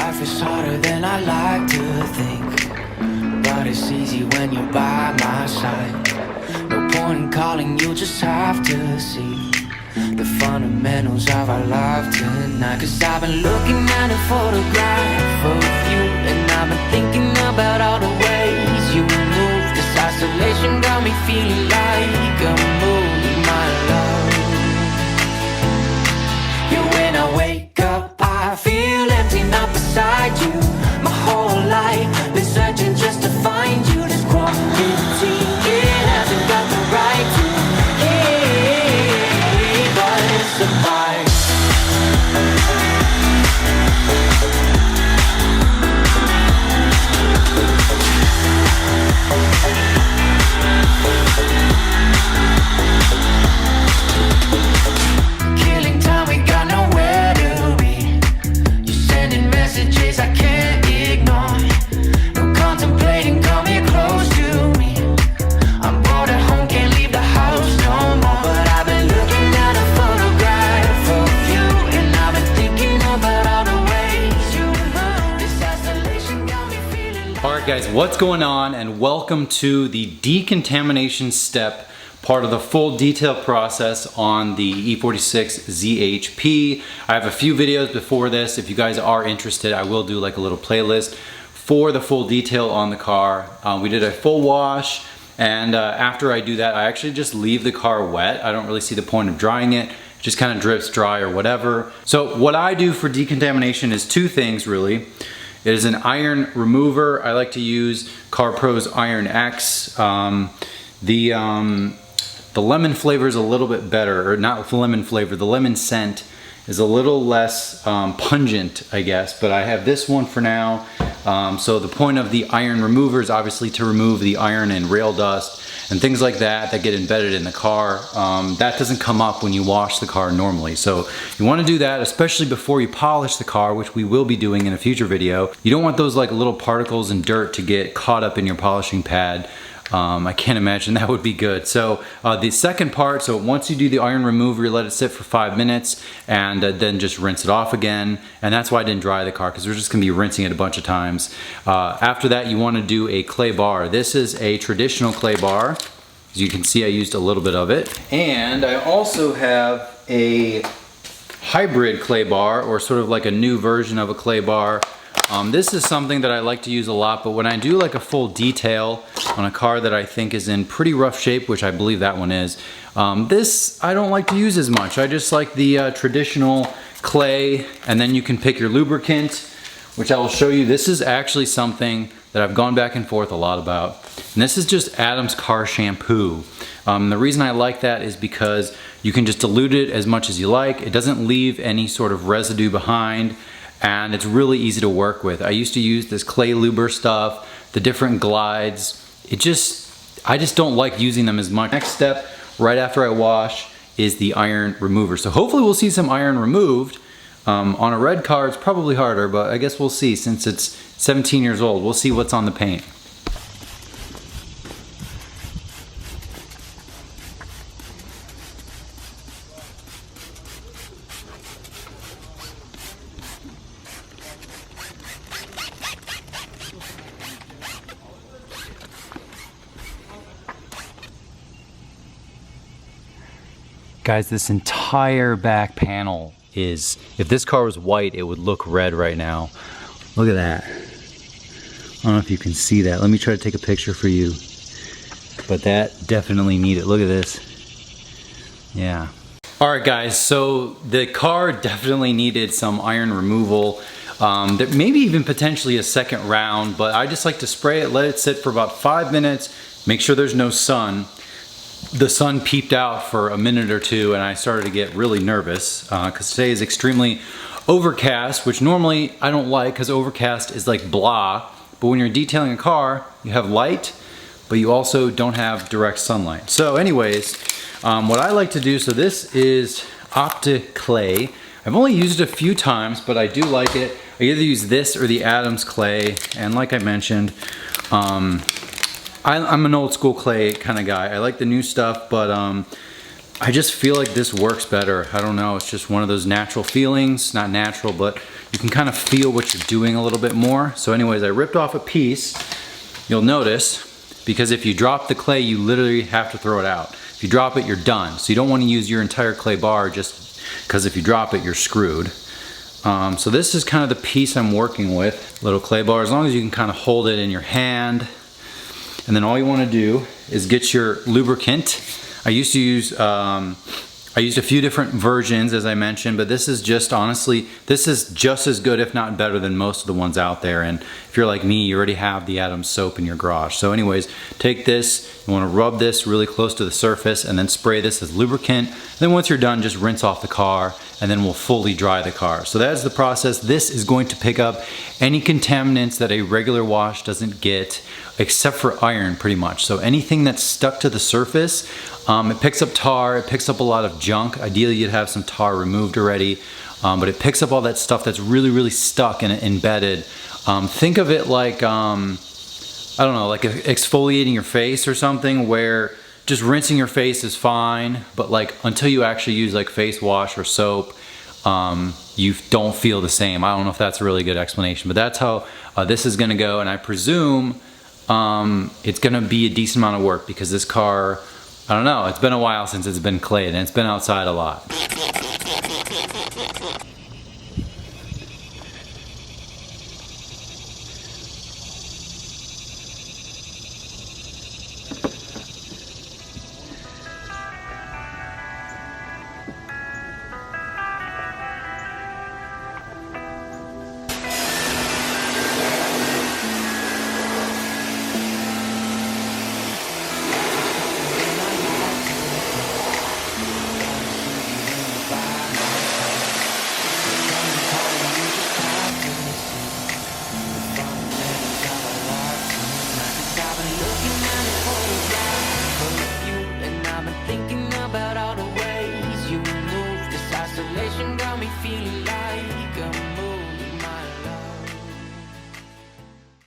life is harder than I like to think, but it's easy when you're by my side. No point in calling, you just have to see the fundamentals of our life tonight. Cause I've been looking at a photograph of you, and I've been thinking about all the ways you move. This isolation got me feeling like a movie, my love. Yeah, when I wake up, I feel empty, not beside you. My whole life been searching just to find you. This quarantine, it hasn't got the right to keep us apart. Killing time, we got nowhere to be. You're sending messages I can't ignore. No contemplating, come here close to me. I'm bored at home, can't leave the house no more. But I've been looking at a photograph of you, and I've been thinking about all the ways you move. This isolation got me feeling like... Alright guys, what's going on, and welcome to the decontamination step, part of the full detail process on the E46 ZHP. I have a few videos before this. If you guys are interested, I will do like a little playlist for the full detail on the car. We did a full wash, and after I do that, I actually just leave the car wet. I don't really see the point of drying it. It just kind of drips dry or whatever. So what I do for decontamination is two things really. It is an iron remover. I like to use CarPro's Iron X. The lemon flavor is a little bit better, or not the lemon flavor, the lemon scent is a little less pungent, I guess, but I have this one for now. So the point of the iron remover is obviously to remove the iron and rail dust and things like that that get embedded in the car. That doesn't come up when you wash the car normally. So you want to do that, especially before you polish the car, which we will be doing in a future video. You don't want those like little particles and dirt to get caught up in your polishing pad. I can't imagine that would be good. So the second part, so once you do the iron remover, you let it sit for 5 minutes and then just rinse it off again. And that's why I didn't dry the car, because we're just gonna be rinsing it a bunch of times. After that, you wanna do a clay bar. This is a traditional clay bar. As you can see, I used a little bit of it. And I also have a hybrid clay bar, or sort of like a new version of a clay bar. This is something that I like to use a lot, but when I do like a full detail on a car that I think is in pretty rough shape, which I believe that one is, this I don't like to use as much. I just like the traditional clay, and then you can pick your lubricant, which I will show you. This is actually something that I've gone back and forth a lot about, and this is just Adam's car shampoo. The reason I like that is because you can just dilute it as much as you like. It doesn't leave any sort of residue behind, and it's really easy to work with. I used to use this clay luber stuff, the different glides. I just don't like using them as much. Next step, right after I wash, is the iron remover. So hopefully we'll see some iron removed. On a red car, it's probably harder, but I guess we'll see. Since it's 17 years old, we'll see what's on the paint. Guys, this entire back panel is, if this car was white, it would look red right now. Look at that. I don't know if you can see that. Let me try to take a picture for you. But that definitely needed. Look at this. Yeah. All right, guys, so the car definitely needed some iron removal. Maybe even potentially a second round, but I just like to spray it, let it sit for about 5 minutes, make sure there's no sun. The sun peeped out for a minute or two, and I started to get really nervous because today is extremely overcast, which normally I don't like because overcast is like blah. But when you're detailing a car, you have light, but you also don't have direct sunlight. So anyways, what I like to do, so this is Opti Clay. I've only used it a few times, but I do like it. I either use this or the Adams clay, and like I mentioned, I'm an old school clay kind of guy. I like the new stuff, but I just feel like this works better. I don't know, it's just one of those natural feelings. Not natural, but you can kind of feel what you're doing a little bit more. So anyways, I ripped off a piece. You'll notice, because if you drop the clay, you literally have to throw it out. If you drop it, you're done. So you don't want to use your entire clay bar just because if you drop it, you're screwed. So this is kind of the piece I'm working with. Little clay bar, as long as you can kind of hold it in your hand. And then all you want to do is get your lubricant. I used to use, I used a few different versions as I mentioned, but this is just honestly, this is just as good if not better than most of the ones out there. And if you're like me, you already have the Adams soap in your garage. So anyways, take this, you want to rub this really close to the surface and then spray this as lubricant. Then once you're done, just rinse off the car and then we'll fully dry the car. So that's the process. This is going to pick up any contaminants that a regular wash doesn't get, except for iron pretty much. So anything that's stuck to the surface, it picks up tar, it picks up a lot of junk. Ideally you'd have some tar removed already, but it picks up all that stuff that's really, really stuck and embedded. Think of it like, I don't know, like exfoliating your face or something, where just rinsing your face is fine, but like until you actually use like face wash or soap, you don't feel the same. I don't know if that's a really good explanation, but that's how this is gonna go. And I presume it's gonna be a decent amount of work because this car, I don't know, it's been a while since it's been clayed and it's been outside a lot.